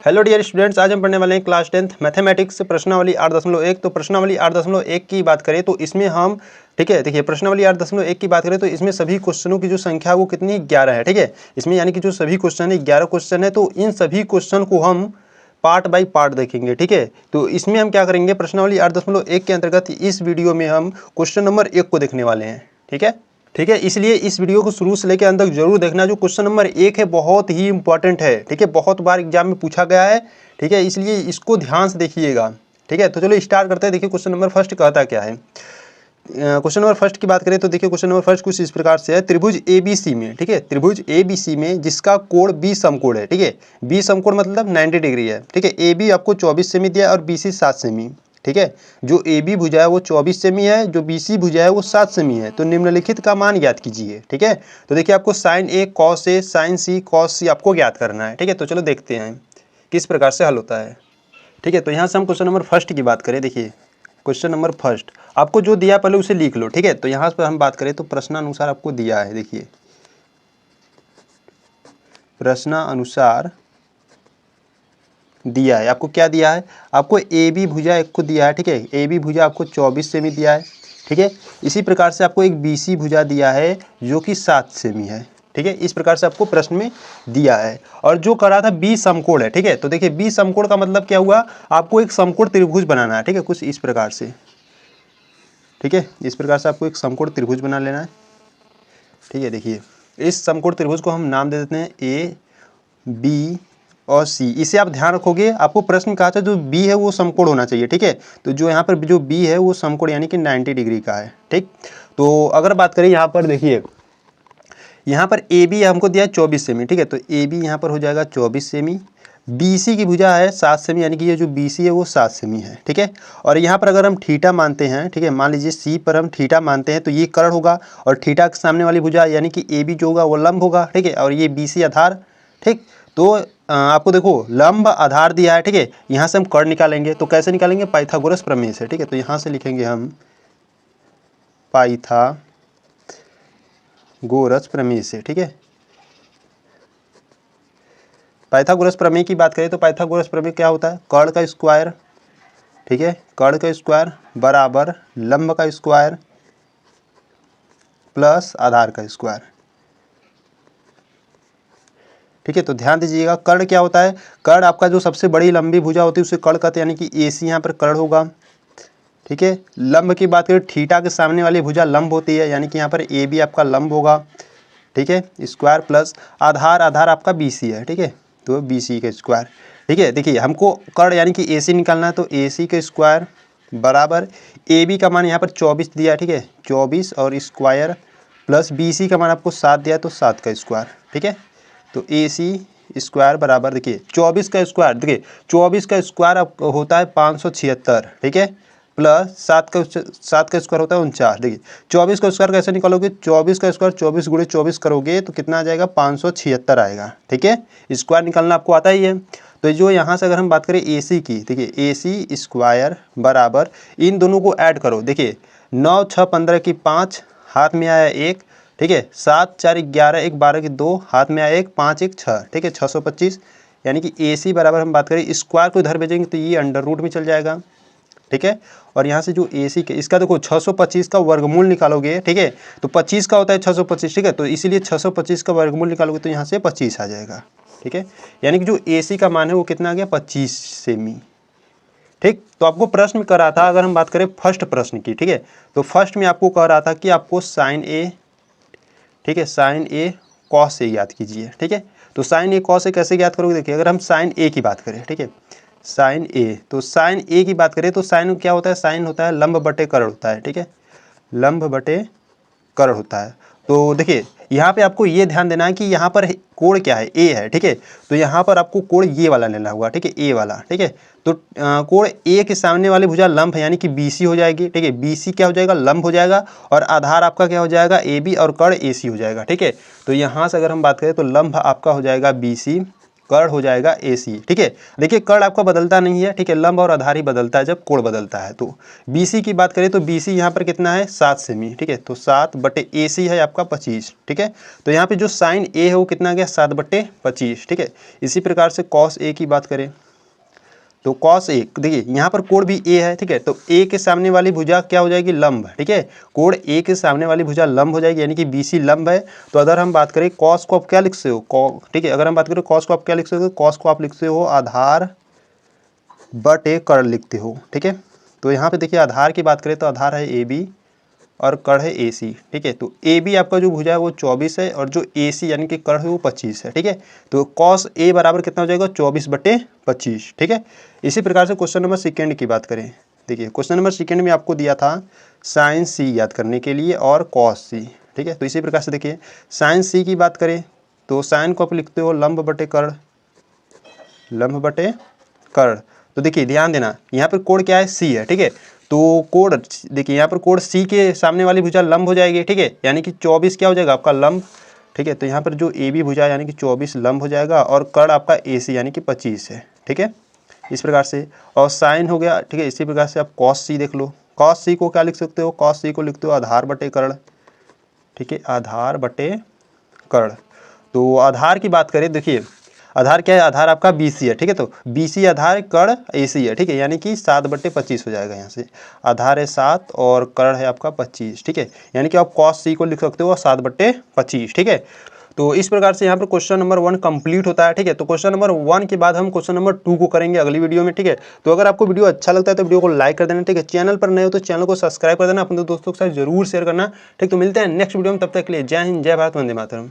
Hello dear students, आज हम पढ़ने वाले हैं क्लास 10th मैथमेटिक्स प्रश्नावली 8.1। तो प्रश्नावली 8.1 की बात करें तो इसमें हम ठीक है, देखिए प्रश्नावली 8.1 की बात करें तो इसमें सभी क्वेश्चनों की जो संख्या है वो कितनी 11 है। ठीक है, इसमें यानी कि जो सभी क्वेश्चन है 11 क्वेश्चन है। तो इन सभी क्वेश्चन को हम पार्ट बाय पार्ट देखेंगे। ठीक है, तो इसमें हम क्या करेंगे, प्रश्नावली 8.1 के अंतर्गत इस वीडियो में हम क्वेश्चन नंबर 1 को देखने वाले हैं। ठीक है, इसलिए इस वीडियो को शुरू से लेकर अंत तक जरूर देखना। जो क्वेश्चन नंबर 1 है बहुत ही इंपॉर्टेंट है। ठीक है, बहुत बार एग्जाम में पूछा गया है। ठीक है, इसलिए इसको ध्यान से देखिएगा। ठीक है, तो चलो स्टार्ट करते हैं। देखिए क्वेश्चन नंबर फर्स्ट कहता क्या है। क्वेश्चन नंबर फर्स्ट की बात करें तो देखिए क्वेश्चन नंबर फर्स्ट कुछ इस प्रकार से है। त्रिभुज ABC में, ठीक है, त्रिभुज ABC में जिसका कोण B समकोण है। ठीक है, B समकोण मतलब 90 डिग्री है। ठीक है, AB आपको 24 सेमी दिया और BC 7 सेमी। ठीक है, जो AB भुजा है वो 24 सेमी है, जो BC भुजा है वो 7 सेमी है। तो निम्नलिखित का मान ज्ञात कीजिए। ठीक है, तो देखिए आपको sin A cos A sin C cos C आपको ज्ञात करना है। ठीक है, तो चलो देखते हैं किस प्रकार से हल होता है। ठीक है, तो यहाँ से हम क्वेश्चन नंबर फर्स्ट की बात करें। देखिए क्वेश्चन नंबर फर्स्ट आपको जो दिया पहले उसे लिख लो। ठीक है, तो यहाँ पर हम बात करें तो प्रश्नानुसार आपको दिया है। देखिए प्रश्नानुसार दिया है, आपको क्या दिया है, आपको AB भुजा एक को दिया है। ठीक है, AB भुजा आपको 24 सेमी दिया है। ठीक है, इसी प्रकार से आपको एक BC भुजा दिया है जो कि 7 सेमी है। ठीक है, इस प्रकार से आपको प्रश्न में दिया है। और जो करा था B समकोण है। ठीक है, तो देखिए B समकोण का मतलब क्या हुआ, आपको एक समकोण त्रिभुज बनाना है। ठीक है, कुछ इस प्रकार से। ठीक है, इस प्रकार से आपको एक समकोण त्रिभुज बना लेना है। ठीक है, देखिए इस समकोण त्रिभुज को हम नाम दे देते हैं A B और C। इसे आप ध्यान रखोगे, आपको प्रश्न कहा था जो B है वो समकोण होना चाहिए। ठीक है, तो जो यहाँ पर जो B है वो समकोण यानी कि 90 डिग्री का है। ठीक, तो अगर बात करें यहाँ पर देखिए यहाँ पर AB हमको दिया है 24 सेमी। ठीक है, तो AB यहाँ पर हो जाएगा 24 सेमी। BC की भुजा है 7 सेमी, यानी कि ये जो BC है वो 7 सेमी है। ठीक है, और यहाँ पर अगर हम थीटा मानते हैं, ठीक है, मान लीजिए C पर हम थीटा मानते हैं तो ये कर्ण होगा और थीटा के सामने वाली भुजा यानी कि AB जो होगा वो लंब होगा। ठीक है, और ये BC आधार। ठीक, तो आपको देखो लंब आधार दिया है। ठीक है, यहाँ से हम कर्ण निकालेंगे तो कैसे निकालेंगे, पाइथागोरस प्रमेय से। ठीक है, तो यहाँ से लिखेंगे हम पाइथागोरस प्रमेय से। ठीक है, पाइथागोरस प्रमेय की बात करें तो पाइथागोरस प्रमेय क्या होता है, कर्ण का स्क्वायर। ठीक है, कर्ण का स्क्वायर बराबर लंब का स्क्वायर प्लस आधार का स्क्वायर। ठीक है, तो ध्यान दीजिएगा कर्ण क्या होता है, कर्ण आपका जो सबसे बड़ी लंबी भुजा होती है उसे कर्ण कहते हैं, यानी कि AC यहाँ पर कर्ण होगा। ठीक है, लंब की बात करें थीटा के सामने वाली भुजा लंब होती है, यानी कि यहाँ पर AB आपका लंब होगा। ठीक है, स्क्वायर प्लस आधार, आधार आपका BC है। ठीक है, तो BC का स्क्वायर। ठीक है, देखिए हमको कर्ण यानी कि AC निकालना है, तो AC का स्क्वायर बराबर AB का मान यहाँ पर 24 दिया है। ठीक है, 24 और स्क्वायर प्लस BC का मान आपको 7 दिया है तो 7 का स्क्वायर। ठीक है, तो AC स्क्वायर बराबर देखिए 24 का स्क्वायर, देखिए 24 का स्क्वायर होता है 576। ठीक है, प्लस 7 का स्क्वायर होता है 49। देखिए 24 का स्क्वायर कैसे निकालोगे, 24 का स्क्वायर 24 गुणे 24 करोगे तो कितना आ जाएगा, 576 आएगा। ठीक है, स्क्वायर निकालना आपको आता ही है। तो जो यहाँ से अगर हम बात करें AC की, देखिए AC स्क्वायर बराबर इन दोनों को ऐड करो। देखिए 9 6 15 की 5, हाथ में आया 1। ठीक है, 7 4 11, 1 12 की 2, हाथ में आया 1, 5 1 6। ठीक है, 625, यानी कि AC बराबर हम बात करें स्क्वायर को इधर भेजेंगे तो ये अंडर रूट में चल जाएगा। ठीक है, और यहाँ से जो AC के इसका देखो 625 का वर्गमूल निकालोगे। ठीक है, तो 25 का होता है 625। ठीक है, तो इसीलिए 625 का वर्गमूल निकालोगे तो यहाँ से 25 आ जाएगा। ठीक है, यानी कि जो AC का मान है वो कितना आ गया, 25 सेमी। ठीक, तो आपको प्रश्न करा था, अगर हम बात करें फर्स्ट प्रश्न की। ठीक है, तो फर्स्ट में आपको कह रहा था कि आपको sin A, ठीक है, sin A cos A ज्ञात कीजिए। ठीक है, तो sin A cos A कैसे ज्ञात करोगे, देखिए अगर हम sin A की बात करें। ठीक है, sin A, तो sin A की बात करें तो sin क्या होता है, sin होता है लंब बटे कर्ण होता है। ठीक है, लंब बटे कर्ण होता है। तो देखिए यहाँ पे आपको ये ध्यान देना है कि यहाँ पर कोण क्या है, A है। ठीक है, तो यहाँ पर आपको कोण ये वाला लेना होगा। ठीक है, A वाला। ठीक है, तो कोण A के सामने वाली भुजा लंब है, यानी कि BC हो जाएगी। ठीक है, BC क्या हो जाएगा, लंब हो जाएगा, और आधार आपका क्या हो जाएगा, AB, और कर्ण AC हो जाएगा। ठीक है, तो यहाँ से अगर हम बात करें तो लंब आपका हो जाएगा BC कर्ण हो जाएगा AC। ठीक है, देखिए कर्ण आपका बदलता नहीं है, ठीक है, लंब और आधार ही बदलता है जब कोण बदलता है। तो BC की बात करें तो BC यहाँ पर कितना है 7 सेमी। ठीक है, तो 7/AC है आपका 25। ठीक है, तो यहाँ पे जो साइन A है वो कितना आ गया 7/25। ठीक है, इसी प्रकार से cos A की बात करें तो cos A, देखिए यहाँ पर कोण भी A है। ठीक है, तो A के सामने वाली भुजा क्या हो जाएगी लंब। ठीक है, कोण A के सामने वाली भुजा लंब हो जाएगी, यानी कि BC लंब है। तो अगर हम बात करें cos को आप क्या लिख सकते हो, ठीक है, अगर हम बात करें cos को आप क्या लिख सकते हो, cos को आप लिख सकते हो आधार बटे कर्ण लिखते हो। ठीक है, तो यहाँ पे देखिए आधार की बात करें तो आधार है AB और कर्ण है AC। ठीक है, तो AB आपका जो भुजा है वो 24 है और जो AC यानी कि कर्ण है वो 25 है। ठीक है, तो cos A बराबर कितना हो जाएगा 24/25। ठीक है, इसी प्रकार से क्वेश्चन नंबर सेकेंड की बात करें। देखिए क्वेश्चन नंबर सेकेंड में आपको दिया था साइन C याद करने के लिए और cos C। ठीक है, तो इसी प्रकार से देखिए साइन C की बात करें तो साइन को आप लिखते हो लंब बटे कर्ण, लंब बटे कर्ण। तो देखिए ध्यान देना यहाँ पर कोण क्या है C है। ठीक है, तो कोण देखिए यहाँ पर कोण C के सामने वाली भुजा लंब हो जाएगी। ठीक है, यानी कि 24 क्या हो जाएगा आपका लंब। ठीक है, तो यहाँ पर जो AB भुजा यानी कि 24 लंब हो जाएगा और कर्ण आपका AC यानी कि 25 है। ठीक है, इस प्रकार से और साइन हो गया। ठीक है, इसी प्रकार से आप cos C देख लो, cos C को क्या लिख सकते हो, cos C को लिखते हो आधार बटे कर्ण। ठीक है, आधार बटे कर्ण। तो आधार की बात करें, देखिए आधार क्या है, आधार आपका BC है। ठीक है, तो BC आधार कर्ण AC है। ठीक है, यानी कि 7/25 हो जाएगा। यहाँ से आधार है 7 और कर्ण है आपका 25। ठीक है, यानी कि आप cos C को लिख सकते हो 7/25। ठीक है, तो इस प्रकार से यहाँ पर क्वेश्चन नंबर 1 कंप्लीट होता है। ठीक है, तो क्वेश्चन नंबर 1 के बाद हम क्वेश्चन नंबर 2 को करेंगे अगली वीडियो में। ठीक है, तो अगर आपको वीडियो अच्छा लगता है तो वीडियो को लाइक कर देना। ठीक है, चैनल पर नए हो तो चैनल को सब्सक्राइब कर देना, अपने दोस्तों के साथ जरूर शेयर करना। ठीक, तो मिलते हैं नेक्स्ट वीडियो में, तब तक के लिए जय हिंद, जय भारत, वंदे मातरम।